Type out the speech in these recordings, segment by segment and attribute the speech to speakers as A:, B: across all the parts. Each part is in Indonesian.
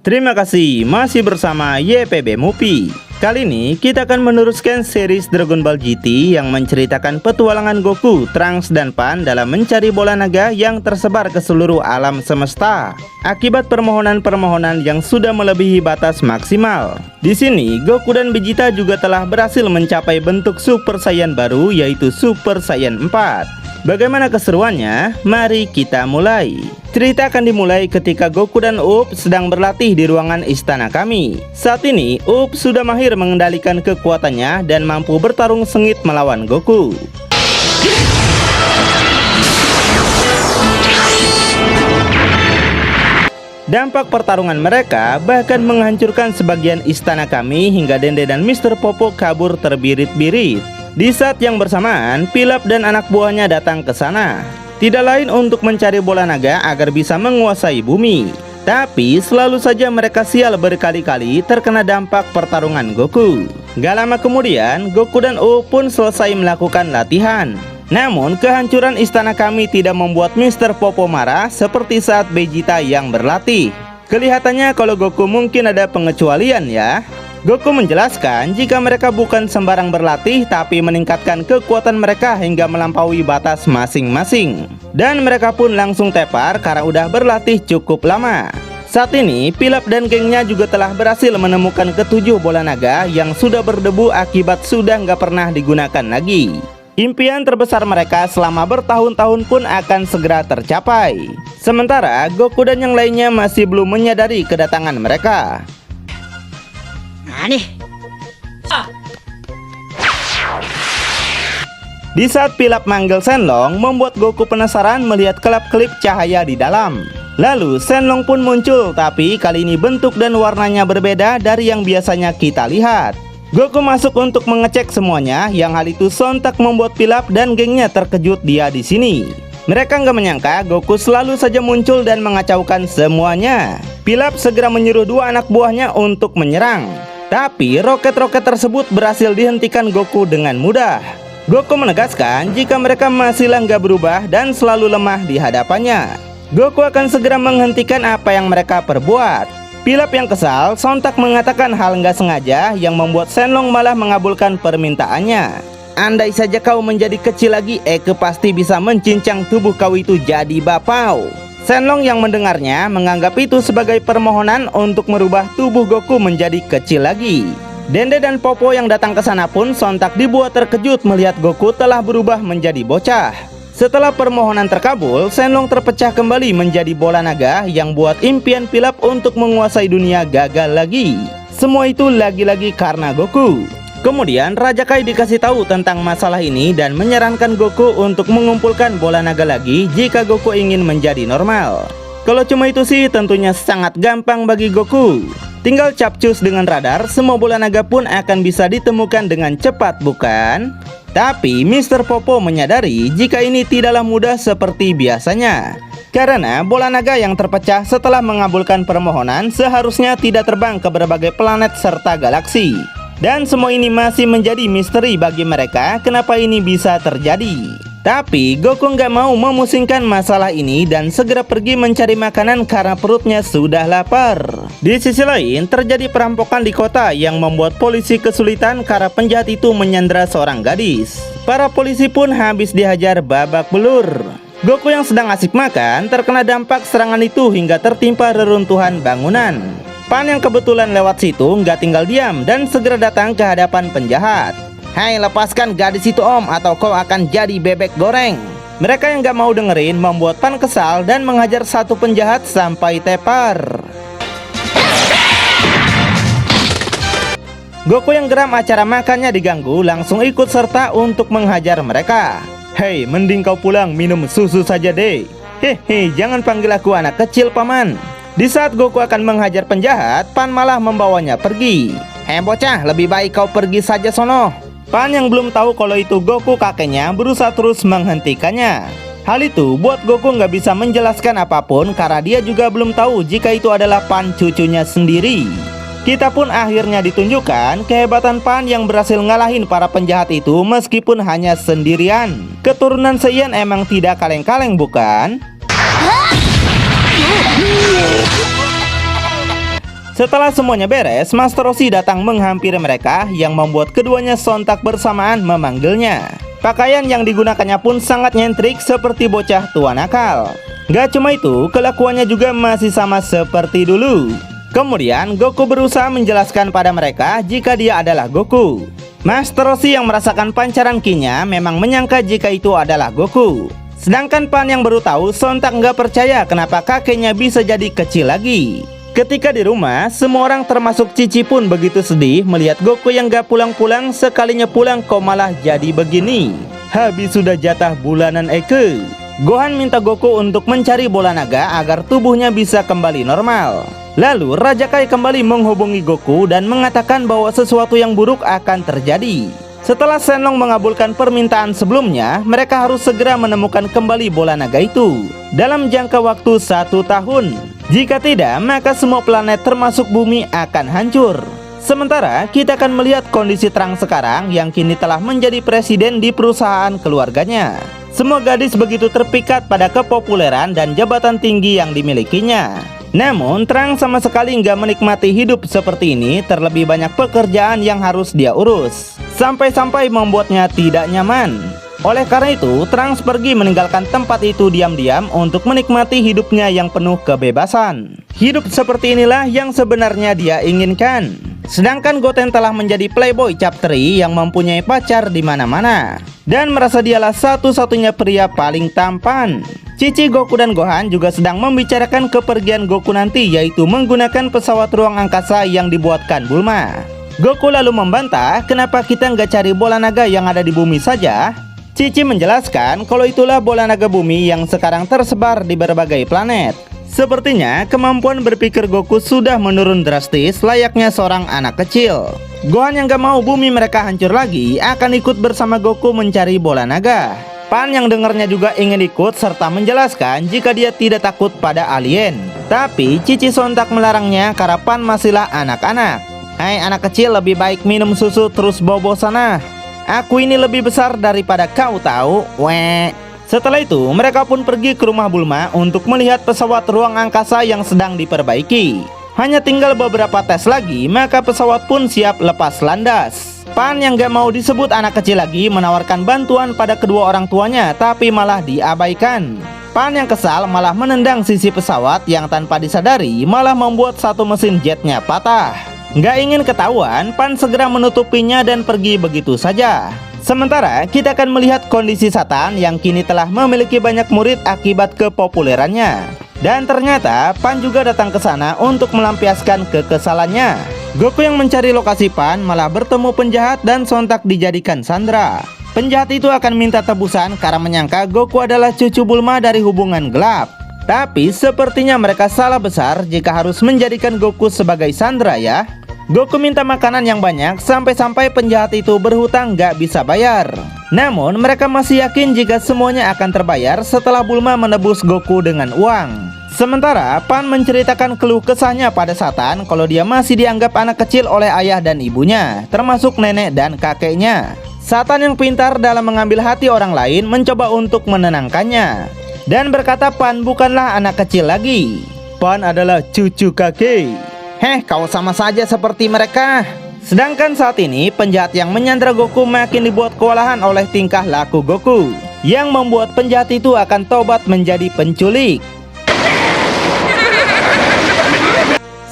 A: Terima kasih masih bersama YPB Movie. Kali ini kita akan meneruskan series Dragon Ball GT yang menceritakan petualangan Goku, Trunks, dan Pan dalam mencari bola naga yang tersebar ke seluruh alam semesta akibat permohonan-permohonan yang sudah melebihi batas maksimal. Di sini Goku dan Vegeta juga telah berhasil mencapai bentuk Super Saiyan baru, yaitu Super Saiyan 4. Bagaimana keseruannya? Mari kita mulai. Cerita akan dimulai ketika Goku dan Up sedang berlatih di ruangan istana kami. Saat ini Up sudah mahir mengendalikan kekuatannya dan mampu bertarung sengit melawan Goku. Dampak pertarungan mereka bahkan menghancurkan sebagian istana kami hingga Dende dan Mr. Popo kabur terbirit-birit. Di saat yang bersamaan, Pilaf dan anak buahnya datang ke sana. Tidak lain untuk mencari bola naga agar bisa menguasai bumi. Tapi selalu saja mereka sial berkali-kali terkena dampak pertarungan Goku. Gak lama kemudian, Goku dan U pun selesai melakukan latihan. Namun kehancuran istana kami tidak membuat Mr. Popo marah seperti saat Vegeta yang berlatih. Kelihatannya kalau Goku mungkin ada pengecualian ya. Goku menjelaskan jika mereka bukan sembarang berlatih tapi meningkatkan kekuatan mereka hingga melampaui batas masing-masing. Dan mereka pun langsung tepar karena udah berlatih cukup lama. Saat ini Pilaf dan gengnya juga telah berhasil menemukan ketujuh bola naga yang sudah berdebu akibat sudah nggak pernah digunakan lagi. Impian terbesar mereka selama bertahun-tahun pun akan segera tercapai. Sementara Goku dan yang lainnya masih belum menyadari kedatangan mereka. Di saat Pilaf manggil Shenlong, membuat Goku penasaran melihat kelap-kelip cahaya di dalam. Lalu Shenlong pun muncul, tapi kali ini bentuk dan warnanya berbeda dari yang biasanya kita lihat. Goku masuk untuk mengecek semuanya, yang hal itu sontak membuat Pilaf dan gengnya terkejut dia di sini. Mereka nggak menyangka Goku selalu saja muncul dan mengacaukan semuanya. Pilaf segera menyuruh dua anak buahnya untuk menyerang. Tapi roket-roket tersebut berhasil dihentikan Goku dengan mudah. Goku menegaskan jika mereka masihlah nggak berubah dan selalu lemah di hadapannya. Goku akan segera menghentikan apa yang mereka perbuat. Pilaf yang kesal sontak mengatakan hal nggak sengaja yang membuat Shenlong malah mengabulkan permintaannya. Andai saja kau menjadi kecil lagi, Eke pasti bisa mencincang tubuh kau itu jadi bapau. Shenlong yang mendengarnya menganggap itu sebagai permohonan untuk merubah tubuh Goku menjadi kecil lagi. Dende dan Popo yang datang ke sana pun sontak dibuat terkejut melihat Goku telah berubah menjadi bocah. Setelah permohonan terkabul, Shenlong terpecah kembali menjadi bola naga yang buat impian Pilaf untuk menguasai dunia gagal lagi. Semua itu lagi-lagi karena Goku. Kemudian Raja Kai dikasih tahu tentang masalah ini dan menyarankan Goku untuk mengumpulkan bola naga lagi jika Goku ingin menjadi normal. Kalau cuma itu sih tentunya sangat gampang bagi Goku. Tinggal capcus dengan radar, semua bola naga pun akan bisa ditemukan dengan cepat, bukan? Tapi Mr. Popo menyadari jika ini tidaklah mudah seperti biasanya. Karena bola naga yang terpecah setelah mengabulkan permohonan seharusnya tidak terbang ke berbagai planet serta galaksi. Dan semua ini masih menjadi misteri bagi mereka kenapa ini bisa terjadi. Tapi Goku nggak mau memusingkan masalah ini dan segera pergi mencari makanan karena perutnya sudah lapar. Di sisi lain terjadi perampokan di kota yang membuat polisi kesulitan karena penjahat itu menyandera seorang gadis. Para polisi pun habis dihajar babak belur. Goku yang sedang asik makan terkena dampak serangan itu hingga tertimpa reruntuhan bangunan. Pan yang kebetulan lewat situ nggak tinggal diam dan segera datang ke hadapan penjahat. Hai, lepaskan gadis itu om atau kau akan jadi bebek goreng. Mereka yang nggak mau dengerin membuat Pan kesal dan menghajar satu penjahat sampai tepar. Goku yang geram acara makannya diganggu langsung ikut serta untuk menghajar mereka. Hei, mending kau pulang minum susu saja deh. Hehe, jangan panggil aku anak kecil paman. Di saat Goku akan menghajar penjahat, Pan malah membawanya pergi. Hei bocah, lebih baik kau pergi saja sono. Pan yang belum tahu kalau itu Goku kakeknya berusaha terus menghentikannya. Hal itu buat Goku nggak bisa menjelaskan apapun karena dia juga belum tahu jika itu adalah Pan cucunya sendiri. Kita pun akhirnya ditunjukkan kehebatan Pan yang berhasil ngalahin para penjahat itu meskipun hanya sendirian. Keturunan Saiyan emang tidak kaleng-kaleng bukan? Setelah semuanya beres, Master Roshi datang menghampiri mereka yang membuat keduanya sontak bersamaan memanggilnya. Pakaian yang digunakannya pun sangat nyentrik seperti bocah tua nakal. Gak cuma itu, kelakuannya juga masih sama seperti dulu. Kemudian Goku berusaha menjelaskan pada mereka jika dia adalah Goku. Master Roshi yang merasakan pancaran ki-nya memang menyangka jika itu adalah Goku. Sedangkan Pan yang baru tahu sontak nggak percaya kenapa kakeknya bisa jadi kecil lagi. Ketika di rumah, semua orang termasuk Cici pun begitu sedih melihat Goku yang gak pulang-pulang, sekalinya pulang kok malah jadi begini. Habis sudah jatah bulanan Eke. Gohan minta Goku untuk mencari bola naga agar tubuhnya bisa kembali normal. Lalu Raja Kai kembali menghubungi Goku dan mengatakan bahwa sesuatu yang buruk akan terjadi. Setelah Shenlong mengabulkan permintaan sebelumnya, mereka harus segera menemukan kembali bola naga itu dalam jangka waktu 1 tahun. Jika tidak, maka semua planet termasuk bumi akan hancur. Sementara kita akan melihat kondisi Terang sekarang yang kini telah menjadi presiden di perusahaan keluarganya. Semua gadis begitu terpikat pada kepopuleran dan jabatan tinggi yang dimilikinya. Namun Terang sama sekali nggak menikmati hidup seperti ini, terlebih banyak pekerjaan yang harus dia urus. Sampai-sampai membuatnya tidak nyaman. Oleh karena itu, Terang pergi meninggalkan tempat itu diam-diam untuk menikmati hidupnya yang penuh kebebasan. Hidup seperti inilah yang sebenarnya dia inginkan. Sedangkan Goten telah menjadi playboy cap teri yang mempunyai pacar di mana-mana dan merasa dialah satu-satunya pria paling tampan. Cici, Goku, dan Gohan juga sedang membicarakan kepergian Goku nanti, yaitu menggunakan pesawat ruang angkasa yang dibuatkan Bulma. Goku lalu membantah, kenapa kita nggak cari bola naga yang ada di bumi saja? Cici menjelaskan kalau itulah bola naga bumi yang sekarang tersebar di berbagai planet. Sepertinya kemampuan berpikir Goku sudah menurun drastis layaknya seorang anak kecil. Gohan yang gak mau bumi mereka hancur lagi akan ikut bersama Goku mencari bola naga. Pan yang dengarnya juga ingin ikut serta menjelaskan jika dia tidak takut pada alien. Tapi Cici sontak melarangnya karena Pan masihlah anak-anak. Hai anak kecil, lebih baik minum susu terus bobo sana. Aku ini lebih besar daripada kau tahu. Weh. Setelah itu, mereka pun pergi ke rumah Bulma untuk melihat pesawat ruang angkasa yang sedang diperbaiki. Hanya tinggal beberapa tes lagi, maka pesawat pun siap lepas landas. Pan yang gak mau disebut anak kecil lagi menawarkan bantuan pada kedua orang tuanya, tapi malah diabaikan. Pan yang kesal malah menendang sisi pesawat yang tanpa disadari malah membuat satu mesin jetnya patah. Gak ingin ketahuan, Pan segera menutupinya dan pergi begitu saja. Sementara kita akan melihat kondisi Satan yang kini telah memiliki banyak murid akibat kepopulerannya. Dan ternyata Pan juga datang ke sana untuk melampiaskan kekesalannya. Goku yang mencari lokasi Pan malah bertemu penjahat dan sontak dijadikan sandera. Penjahat itu akan minta tebusan karena menyangka Goku adalah cucu Bulma dari hubungan gelap. Tapi sepertinya mereka salah besar jika harus menjadikan Goku sebagai sandera ya. Goku minta makanan yang banyak sampai-sampai penjahat itu berhutang gak bisa bayar. Namun mereka masih yakin jika semuanya akan terbayar setelah Bulma menebus Goku dengan uang. Sementara Pan menceritakan keluh kesahnya pada Satan kalau dia masih dianggap anak kecil oleh ayah dan ibunya, termasuk nenek dan kakeknya. Satan yang pintar dalam mengambil hati orang lain mencoba untuk menenangkannya dan berkata Pan bukanlah anak kecil lagi. Pan adalah cucu kakek. Kau sama saja seperti mereka. Sedangkan saat ini penjahat yang menyandra Goku makin dibuat kewalahan oleh tingkah laku Goku, yang membuat penjahat itu akan tobat menjadi penculik.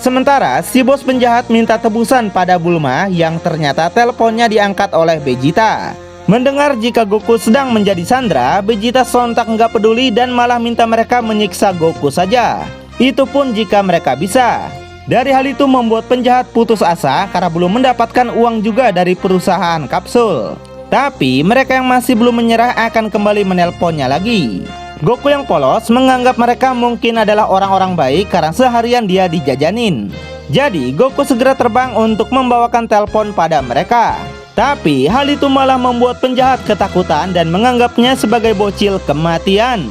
A: Sementara si bos penjahat minta tebusan pada Bulma yang ternyata teleponnya diangkat oleh Vegeta. Mendengar jika Goku sedang menjadi sandera, Vegeta sontak nggak peduli dan malah minta mereka menyiksa Goku saja. Itu pun jika mereka bisa. Dari hal itu membuat penjahat putus asa karena belum mendapatkan uang juga dari perusahaan kapsul. Tapi mereka yang masih belum menyerah akan kembali menelponnya lagi. Goku yang polos menganggap mereka mungkin adalah orang-orang baik karena seharian dia dijajanin. Jadi Goku segera terbang untuk membawakan telepon pada mereka. Tapi hal itu malah membuat penjahat ketakutan dan menganggapnya sebagai bocil kematian.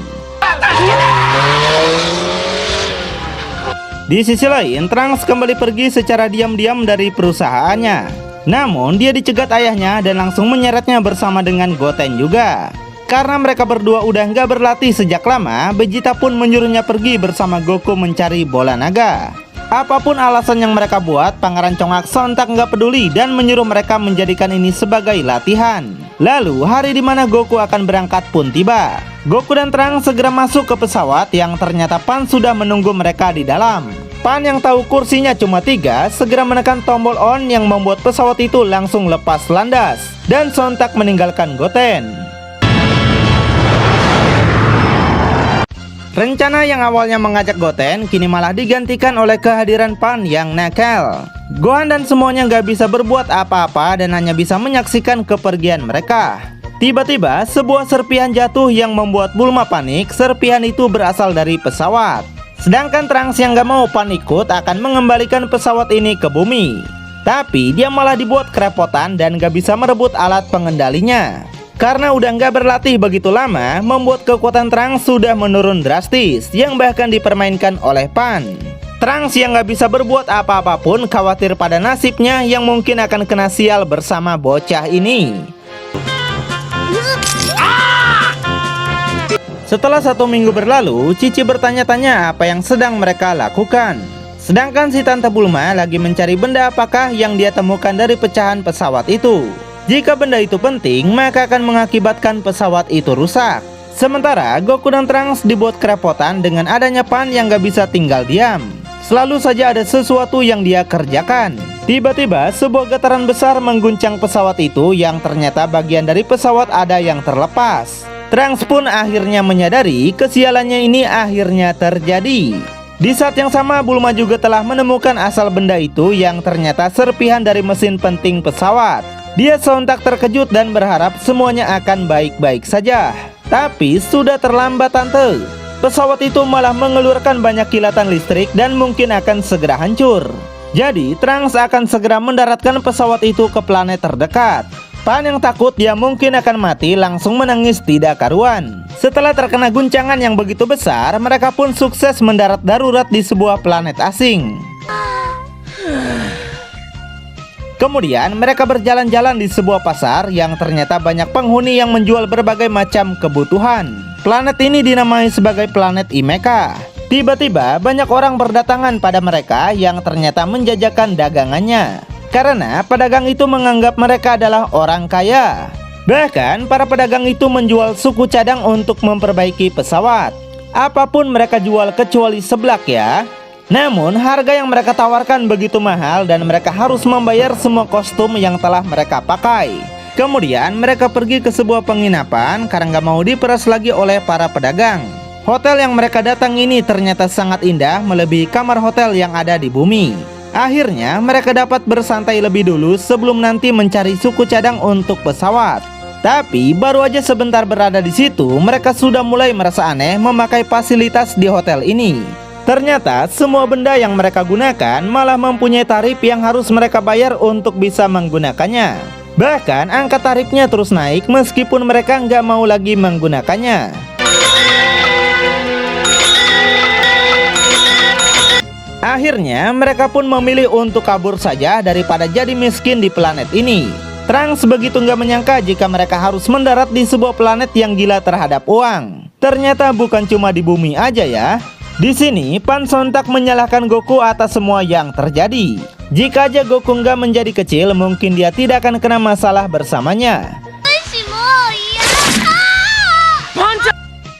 A: Di sisi lain, Trunks kembali pergi secara diam-diam dari perusahaannya. Namun dia dicegat ayahnya dan langsung menyeretnya bersama dengan Goten juga. Karena mereka berdua udah nggak berlatih sejak lama, Vegeta pun menyuruhnya pergi bersama Goku mencari bola naga. Apapun alasan yang mereka buat, Pangeran Congak sontak nggak peduli dan menyuruh mereka menjadikan ini sebagai latihan. Lalu hari dimana Goku akan berangkat pun tiba. Goku dan Trunks segera masuk ke pesawat yang ternyata Pan sudah menunggu mereka di dalam. Pan yang tahu kursinya cuma 3 segera menekan tombol on yang membuat pesawat itu langsung lepas landas dan sontak meninggalkan Goten. Rencana yang awalnya mengajak Goten kini malah digantikan oleh kehadiran Pan yang nakal. Gohan dan semuanya nggak bisa berbuat apa-apa dan hanya bisa menyaksikan kepergian mereka. Tiba-tiba sebuah serpihan jatuh yang membuat Bulma panik. Serpihan itu berasal dari pesawat. Sedangkan Trunks yang gak mau Pan ikut akan mengembalikan pesawat ini ke bumi. Tapi dia malah dibuat kerepotan dan gak bisa merebut alat pengendalinya. Karena udah nggak berlatih begitu lama, membuat kekuatan Trunks sudah menurun drastis, yang bahkan dipermainkan oleh Pan. Trunks yang nggak bisa berbuat apa-apa pun khawatir pada nasibnya yang mungkin akan kena sial bersama bocah ini. Setelah 1 minggu berlalu, Cici bertanya-tanya apa yang sedang mereka lakukan. Sedangkan si Tante Bulma lagi mencari benda apakah yang dia temukan dari pecahan pesawat itu. Jika benda itu penting, maka akan mengakibatkan pesawat itu rusak. Sementara Goku dan Trunks dibuat kerepotan dengan adanya Pan yang gak bisa tinggal diam. Selalu saja ada sesuatu yang dia kerjakan. Tiba-tiba sebuah getaran besar mengguncang pesawat itu yang ternyata bagian dari pesawat ada yang terlepas. Trunks pun akhirnya menyadari kesialannya ini akhirnya terjadi. Di saat yang sama Bulma juga telah menemukan asal benda itu yang ternyata serpihan dari mesin penting pesawat. Dia sontak terkejut dan berharap semuanya akan baik-baik saja. Tapi sudah terlambat tante. Pesawat itu malah mengeluarkan banyak kilatan listrik dan mungkin akan segera hancur. Jadi Trunks akan segera mendaratkan pesawat itu ke planet terdekat. Pan yang takut dia mungkin akan mati langsung menangis tidak karuan. Setelah terkena guncangan yang begitu besar, mereka pun sukses mendarat darurat di sebuah planet asing. Kemudian mereka berjalan-jalan di sebuah pasar yang ternyata banyak penghuni yang menjual berbagai macam kebutuhan. Planet ini dinamai sebagai planet Imeka. Tiba-tiba banyak orang berdatangan pada mereka yang ternyata menjajakan dagangannya. Karena pedagang itu menganggap mereka adalah orang kaya. Bahkan para pedagang itu menjual suku cadang untuk memperbaiki pesawat. Apapun mereka jual kecuali seblak ya. Namun harga yang mereka tawarkan begitu mahal dan mereka harus membayar semua kostum yang telah mereka pakai. Kemudian mereka pergi ke sebuah penginapan karena nggak mau diperas lagi oleh para pedagang. Hotel yang mereka datang ini ternyata sangat indah melebihi kamar hotel yang ada di bumi. Akhirnya mereka dapat bersantai lebih dulu sebelum nanti mencari suku cadang untuk pesawat. Tapi baru aja sebentar berada di situ, mereka sudah mulai merasa aneh memakai fasilitas di hotel ini. Ternyata semua benda yang mereka gunakan malah mempunyai tarif yang harus mereka bayar untuk bisa menggunakannya. Bahkan angka tarifnya terus naik meskipun mereka nggak mau lagi menggunakannya. Akhirnya mereka pun memilih untuk kabur saja daripada jadi miskin di planet ini. Trunks begitu nggak menyangka jika mereka harus mendarat di sebuah planet yang gila terhadap uang. Ternyata bukan cuma di bumi aja ya. Di sini Pan sontak menyalahkan Goku atas semua yang terjadi. Jika aja Goku nggak menjadi kecil, mungkin dia tidak akan kena masalah bersamanya.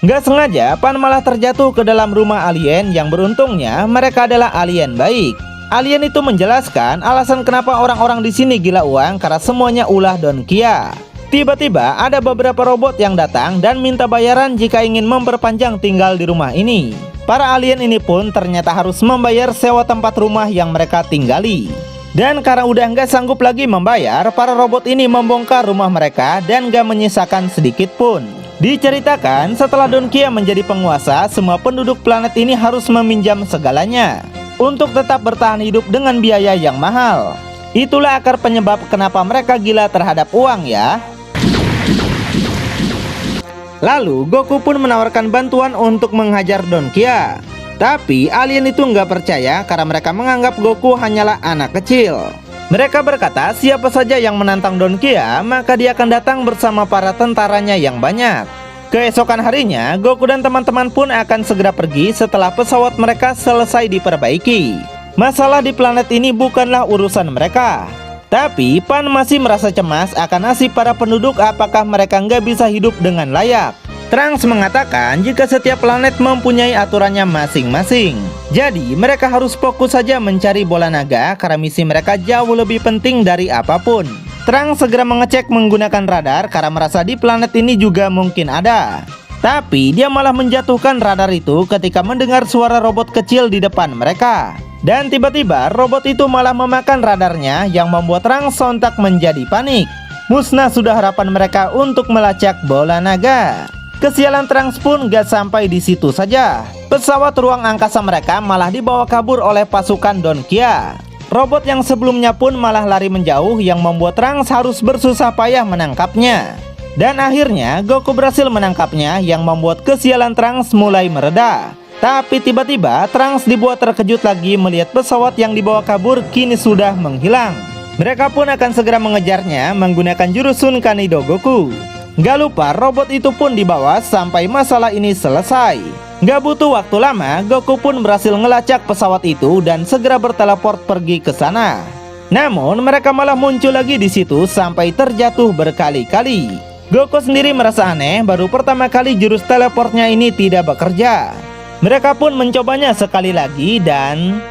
A: Nggak sengaja Pan malah terjatuh ke dalam rumah alien yang beruntungnya mereka adalah alien baik. Alien itu menjelaskan alasan kenapa orang-orang di sini gila uang karena semuanya ulah Donkia. Tiba-tiba ada beberapa robot yang datang dan minta bayaran jika ingin memperpanjang tinggal di rumah ini. Para alien ini pun ternyata harus membayar sewa tempat rumah yang mereka tinggali. Dan karena udah nggak sanggup lagi membayar, para robot ini membongkar rumah mereka dan nggak menyisakan sedikit pun. Diceritakan setelah Donkia menjadi penguasa, semua penduduk planet ini harus meminjam segalanya untuk tetap bertahan hidup dengan biaya yang mahal. Itulah akar penyebab kenapa mereka gila terhadap uang ya. Lalu Goku pun menawarkan bantuan untuk menghajar Donkia. Tapi alien itu nggak percaya karena mereka menganggap Goku hanyalah anak kecil. Mereka berkata siapa saja yang menantang Donkia maka dia akan datang bersama para tentaranya yang banyak. Keesokan harinya Goku dan teman-teman pun akan segera pergi setelah pesawat mereka selesai diperbaiki. Masalah di planet ini bukanlah urusan mereka. Tapi Pan masih merasa cemas akan nasib para penduduk, apakah mereka nggak bisa hidup dengan layak. Trunks mengatakan jika setiap planet mempunyai aturannya masing-masing. Jadi mereka harus fokus saja mencari bola naga karena misi mereka jauh lebih penting dari apapun. Trunks segera mengecek menggunakan radar karena merasa di planet ini juga mungkin ada. Tapi dia malah menjatuhkan radar itu ketika mendengar suara robot kecil di depan mereka. Dan tiba-tiba robot itu malah memakan radarnya yang membuat Trunks sontak menjadi panik. Musnah sudah harapan mereka untuk melacak bola naga. Kesialan Trunks pun gak sampai di situ saja. Pesawat ruang angkasa mereka malah dibawa kabur oleh pasukan Donkia. Robot yang sebelumnya pun malah lari menjauh yang membuat Trunks harus bersusah payah menangkapnya. Dan akhirnya Goku berhasil menangkapnya yang membuat kesialan Trunks mulai mereda. Tapi tiba-tiba Trunks dibuat terkejut lagi melihat pesawat yang dibawa kabur kini sudah menghilang. Mereka pun akan segera mengejarnya menggunakan jurus Sun Kanido Goku. Gak lupa robot itu pun dibawa sampai masalah ini selesai. Gak butuh waktu lama, Goku pun berhasil ngelacak pesawat itu dan segera berteleport pergi ke sana. Namun mereka malah muncul lagi di situ sampai terjatuh berkali-kali. Goku sendiri merasa aneh, baru pertama kali jurus teleportnya ini tidak bekerja. Mereka pun mencobanya sekali lagi dan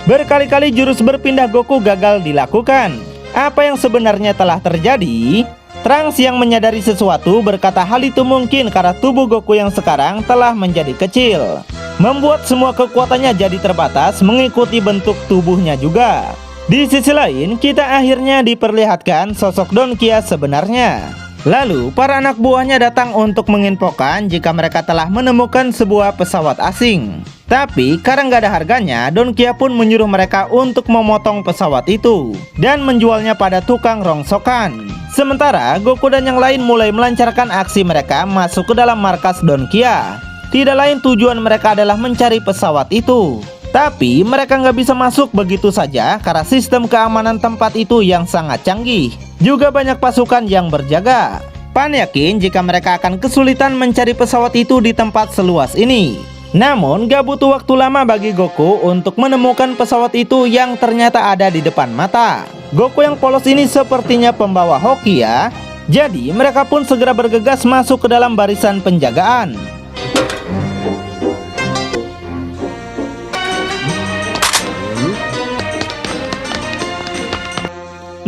A: berkali-kali jurus berpindah Goku gagal dilakukan. Apa yang sebenarnya telah terjadi? Trunks yang menyadari sesuatu berkata hal itu mungkin karena tubuh Goku yang sekarang telah menjadi kecil, membuat semua kekuatannya jadi terbatas mengikuti bentuk tubuhnya juga. Di sisi lain, kita akhirnya diperlihatkan sosok Donkia sebenarnya. Lalu, para anak buahnya datang untuk menginfokan jika mereka telah menemukan sebuah pesawat asing. Tapi karena nggak ada harganya, Donkia pun menyuruh mereka untuk memotong pesawat itu dan menjualnya pada tukang rongsokan. Sementara Goku dan yang lain mulai melancarkan aksi mereka masuk ke dalam markas Donkia. Tidak lain tujuan mereka adalah mencari pesawat itu. Tapi mereka nggak bisa masuk begitu saja karena sistem keamanan tempat itu yang sangat canggih. Juga banyak pasukan yang berjaga. Pan yakin jika mereka akan kesulitan mencari pesawat itu di tempat seluas ini. Namun gak butuh waktu lama bagi Goku untuk menemukan pesawat itu yang ternyata ada di depan mata. Goku yang polos ini sepertinya pembawa hoki ya. Jadi mereka pun segera bergegas masuk ke dalam barisan penjagaan.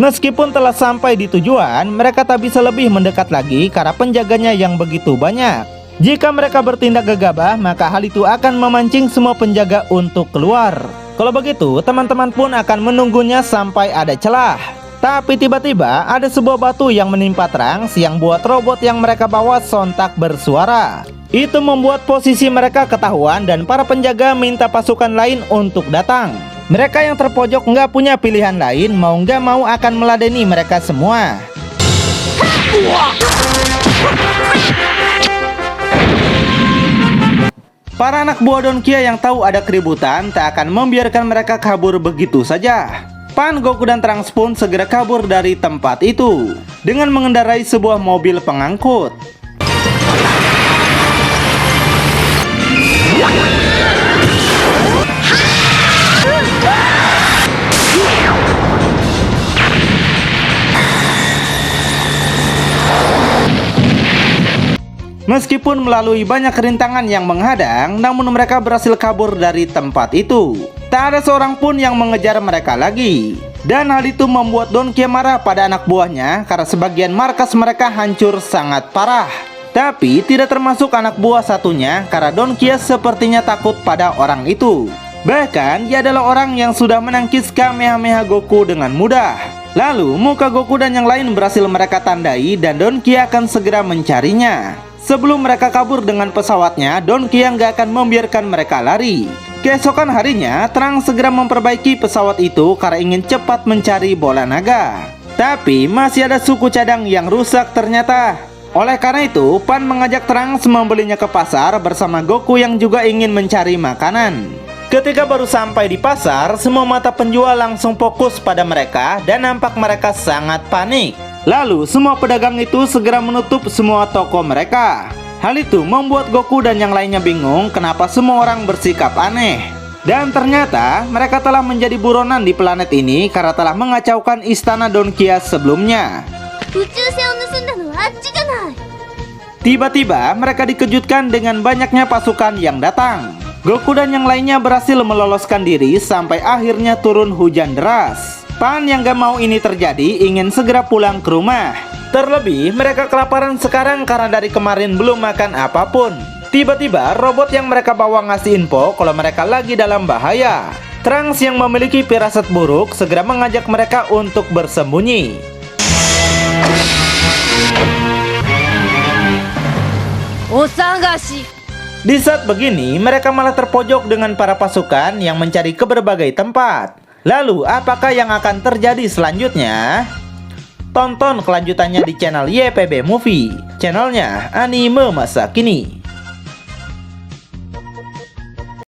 A: Meskipun telah sampai di tujuan, mereka tak bisa lebih mendekat lagi karena penjaganya yang begitu banyak. Jika mereka bertindak gegabah, maka hal itu akan memancing semua penjaga untuk keluar. Kalau begitu, teman-teman pun akan menunggunya sampai ada celah. Tapi tiba-tiba ada sebuah batu yang menimpa Trunks yang buat robot yang mereka bawa sontak bersuara. Itu membuat posisi mereka ketahuan dan para penjaga minta pasukan lain untuk datang. Mereka yang terpojok nggak punya pilihan lain, mau nggak mau akan meladeni mereka semua. Para anak buah Donkia yang tahu ada keributan tak akan membiarkan mereka kabur begitu saja. Pan, Goku, dan Trunks pun segera kabur dari tempat itu dengan mengendarai sebuah mobil pengangkut. Meskipun melalui banyak rintangan yang menghadang, namun mereka berhasil kabur dari tempat itu. Tak ada seorang pun yang mengejar mereka lagi. Dan hal itu membuat Donkia marah pada anak buahnya karena sebagian markas mereka hancur sangat parah. Tapi tidak termasuk anak buah satunya karena Donkia sepertinya takut pada orang itu. Bahkan ia adalah orang yang sudah menangkis Kamehameha Goku dengan mudah. Lalu muka Goku dan yang lain berhasil mereka tandai dan Donkia akan segera mencarinya. Sebelum mereka kabur dengan pesawatnya, Donkia nggak akan membiarkan mereka lari. Keesokan harinya, Trunks segera memperbaiki pesawat itu karena ingin cepat mencari bola naga. Tapi masih ada suku cadang yang rusak ternyata. Oleh karena itu, Pan mengajak Trunks membelinya ke pasar bersama Goku yang juga ingin mencari makanan. Ketika baru sampai di pasar, semua mata penjual langsung fokus pada mereka dan nampak mereka sangat panik. Lalu semua pedagang itu segera menutup semua toko mereka. Hal itu membuat Goku dan yang lainnya bingung kenapa semua orang bersikap aneh. Dan ternyata mereka telah menjadi buronan di planet ini karena telah mengacaukan istana Don Kias sebelumnya. Tiba-tiba mereka dikejutkan dengan banyaknya pasukan yang datang. Goku dan yang lainnya berhasil meloloskan diri sampai akhirnya turun hujan deras. Pan yang gak mau ini terjadi ingin segera pulang ke rumah. Terlebih mereka kelaparan sekarang karena dari kemarin belum makan apapun. Tiba-tiba robot yang mereka bawa ngasih info kalau mereka lagi dalam bahaya. Trunks yang memiliki firasat buruk segera mengajak mereka untuk bersembunyi. Di saat begini mereka malah terpojok dengan para pasukan yang mencari ke berbagai tempat. Lalu apakah yang akan terjadi selanjutnya? Tonton kelanjutannya di channel YPB Movie, channelnya anime masa kini.